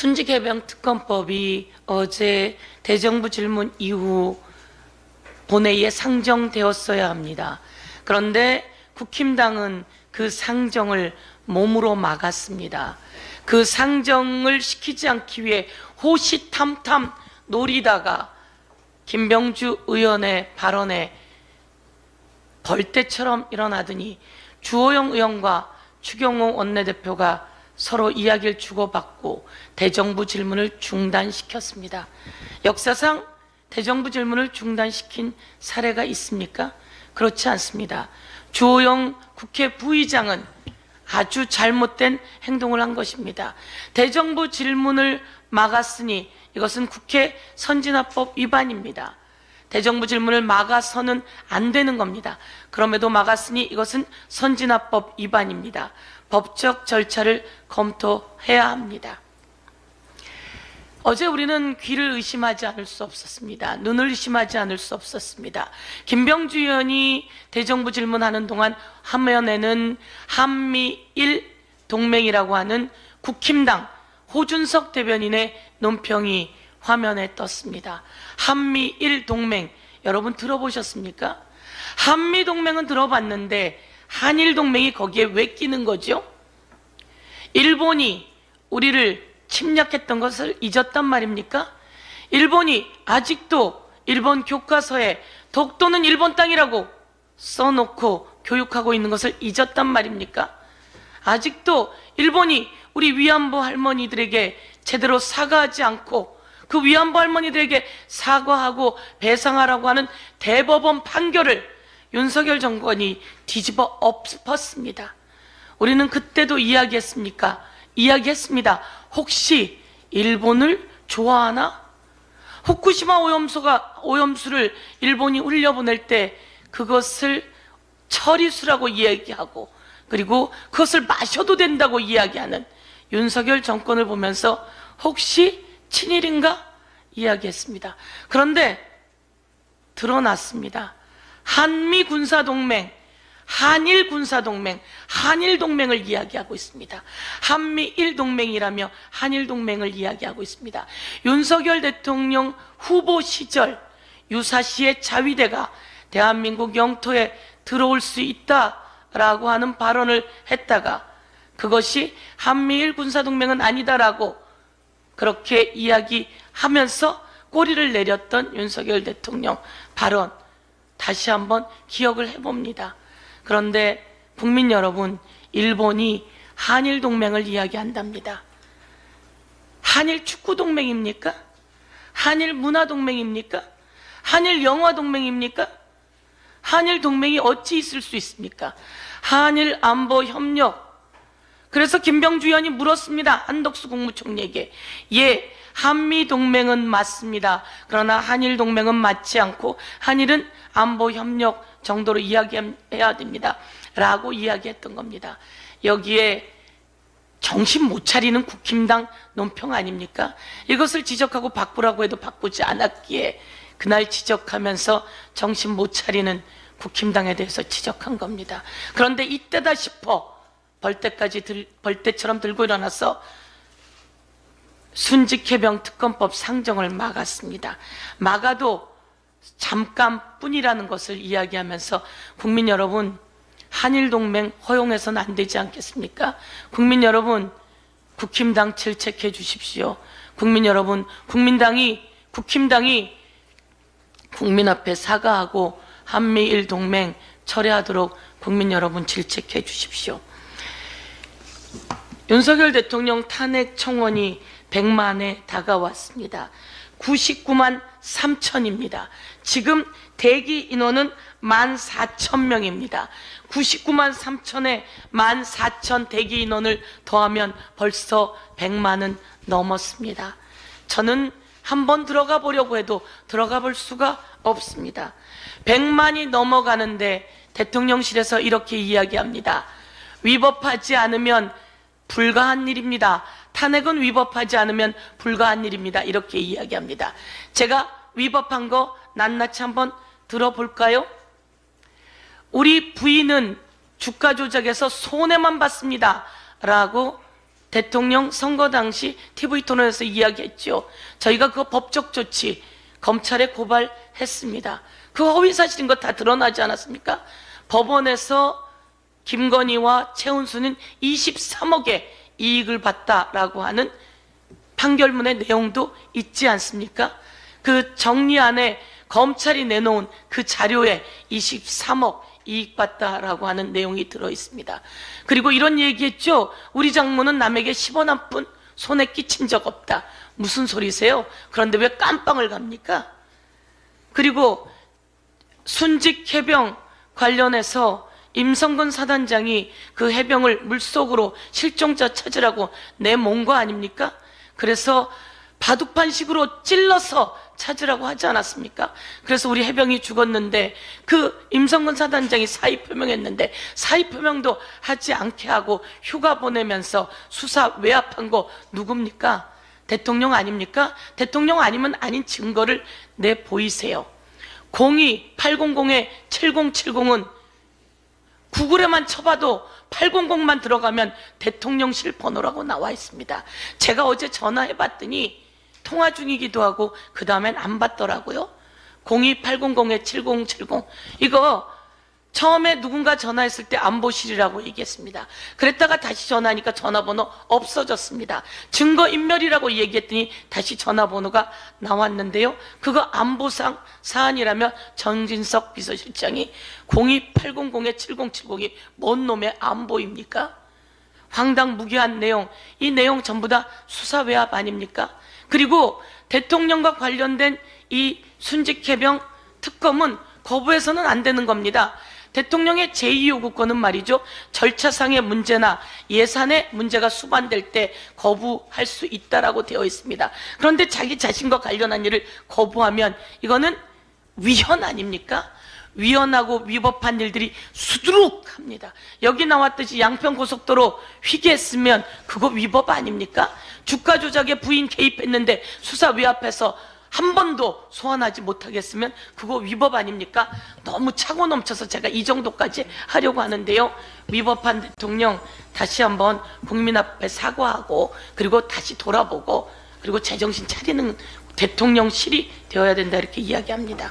순직해병 특검법이 어제 대정부 질문 이후 본회의에 상정되었어야 합니다. 그런데 국힘당은 그 상정을 몸으로 막았습니다. 그 상정을 시키지 않기 위해 호시탐탐 노리다가 김병주 의원의 발언에 벌떼처럼 일어나더니 주호영 의원과 추경호 원내대표가 서로 이야기를 주고받고 대정부 질문을 중단시켰습니다. 역사상 대정부 질문을 중단시킨 사례가 있습니까? 그렇지 않습니다. 주호영 국회 부의장은 아주 잘못된 행동을 한 것입니다. 대정부 질문을 막았으니 이것은 국회 선진화법 위반입니다. 대정부 질문을 막아서는 안 되는 겁니다. 그럼에도 막았으니 이것은 선진화법 위반입니다. 법적 절차를 검토해야 합니다. 어제 우리는 귀를 의심하지 않을 수 없었습니다. 눈을 의심하지 않을 수 없었습니다. 김병주 의원이 대정부 질문하는 동안 화면에는 한미일 동맹이라고 하는 국힘당 호준석 대변인의 논평이 화면에 떴습니다. 한미일 동맹, 여러분 들어보셨습니까? 한미 동맹은 들어봤는데 한일 동맹이 거기에 왜 끼는 거죠? 일본이 우리를 침략했던 것을 잊었단 말입니까? 일본이 아직도 일본 교과서에 독도는 일본 땅이라고 써놓고 교육하고 있는 것을 잊었단 말입니까? 아직도 일본이 우리 위안부 할머니들에게 제대로 사과하지 않고 그 위안부 할머니들에게 사과하고 배상하라고 하는 대법원 판결을 윤석열 정권이 뒤집어 엎었습니다. 우리는 그때도 이야기했습니까? 이야기했습니다. 혹시 일본을 좋아하나? 후쿠시마 오염수를 일본이 흘려보낼 때 그것을 처리수라고 이야기하고 그리고 그것을 마셔도 된다고 이야기하는 윤석열 정권을 보면서 혹시 친일인가? 이야기했습니다. 그런데 드러났습니다. 한미 군사동맹, 한일 군사동맹, 한일 동맹을 이야기하고 있습니다. 한미일 동맹이라며 한일 동맹을 이야기하고 있습니다. 윤석열 대통령 후보 시절 유사시의 자위대가 대한민국 영토에 들어올 수 있다라고 하는 발언을 했다가 그것이 한미일 군사동맹은 아니다라고 그렇게 이야기하면서 꼬리를 내렸던 윤석열 대통령 발언 다시 한번 기억을 해봅니다. 그런데 국민 여러분, 일본이 한일 동맹을 이야기한답니다. 한일 축구 동맹입니까? 한일 문화 동맹입니까? 한일 영화 동맹입니까? 한일 동맹이 어찌 있을 수 있습니까? 한일 안보 협력. 그래서 김병주 의원이 물었습니다. 한덕수 국무총리에게. 예, 한미 동맹은 맞습니다. 그러나 한일 동맹은 맞지 않고 한일은 안보 협력 정도로 이야기해야 됩니다. 라고 이야기했던 겁니다. 여기에 정신 못 차리는 국힘당 논평 아닙니까? 이것을 지적하고 바꾸라고 해도 바꾸지 않았기에 그날 지적하면서 정신 못 차리는 국힘당에 대해서 지적한 겁니다. 그런데 이때다 싶어 벌떼처럼 들고 일어나서 순직해병 특검법 상정을 막았습니다. 막아도 잠깐뿐이라는 것을 이야기하면서 국민 여러분, 한일 동맹 허용해서는 안 되지 않겠습니까? 국민 여러분, 국힘당 질책해 주십시오. 국민 여러분, 국힘당이 국민 앞에 사과하고 한미일 동맹 철회하도록 국민 여러분 질책해 주십시오. 윤석열 대통령 탄핵 청원이 100만에 다가왔습니다. 99만 3천입니다. 지금 대기 인원은 14,000명입니다. 99만 3천에 14,000 대기 인원을 더하면 벌써 100만은 넘었습니다. 저는 한번 들어가 보려고 해도 들어가 볼 수가 없습니다. 100만이 넘어가는데 대통령실에서 이렇게 이야기합니다. 위법하지 않으면 불가한 일입니다. 탄핵은 위법하지 않으면 불가한 일입니다. 이렇게 이야기합니다. 제가 위법한 거 낱낱이 한번 들어볼까요? 우리 부인은 주가 조작에서 손해만 봤습니다. 라고 대통령 선거 당시 TV토론에서 이야기했죠. 저희가 그 법적 조치 검찰에 고발했습니다. 그 허위사실인 거 다 드러나지 않았습니까? 법원에서 김건희와 최은수는 23억의 이익을 봤다라고 하는 판결문의 내용도 있지 않습니까? 그 정리안에 검찰이 내놓은 그 자료에 23억 이익 봤다라고 하는 내용이 들어 있습니다. 그리고 이런 얘기했죠. 우리 장모는 남에게 10원 한 푼 손에 끼친 적 없다. 무슨 소리세요? 그런데 왜 깜빵을 갑니까? 그리고 순직 해병 관련해서 임성근 사단장이 그 해병을 물속으로 실종자 찾으라고 내몬 거 아닙니까? 그래서 바둑판식으로 찔러서 찾으라고 하지 않았습니까? 그래서 우리 해병이 죽었는데 그 임성근 사단장이 사의 표명했는데 사의 표명도 하지 않게 하고 휴가 보내면서 수사 외압한 거 누굽니까? 대통령 아닙니까? 대통령 아니면 아닌 증거를 내보이세요. 02-800-7070은 구글에만 쳐봐도 800만 들어가면 대통령실 번호라고 나와 있습니다. 제가 어제 전화해봤더니 통화 중이기도 하고 그 다음엔 안 받더라고요. 02-800-7070 이거 처음에 누군가 전화했을 때 안보실이라고 얘기했습니다. 그랬다가 다시 전화하니까 전화번호 없어졌습니다. 증거인멸이라고 얘기했더니 다시 전화번호가 나왔는데요. 그거 안보상 사안이라면 정진석 비서실장이 02-800-7070이 뭔 놈의 안보입니까? 황당무계한 내용, 이 내용 전부 다 수사 외압 아닙니까? 그리고 대통령과 관련된 이 순직해병 특검은 거부해서는 안 되는 겁니다. 대통령의 제2요구권은 말이죠, 절차상의 문제나 예산의 문제가 수반될 때 거부할 수 있다라고 되어 있습니다. 그런데 자기 자신과 관련한 일을 거부하면 이거는 위헌 아닙니까? 위헌하고 위법한 일들이 수두룩합니다. 여기 나왔듯이 양평고속도로 휘게했으면 그거 위법 아닙니까? 주가 조작에 부인 개입했는데 수사 외압해서 한 번도 소환하지 못하겠으면 그거 위법 아닙니까? 너무 차고 넘쳐서 제가 이 정도까지 하려고 하는데요. 위법한 대통령 다시 한번 국민 앞에 사과하고 그리고 다시 돌아보고 그리고 제정신 차리는 대통령실이 되어야 된다 이렇게 이야기합니다.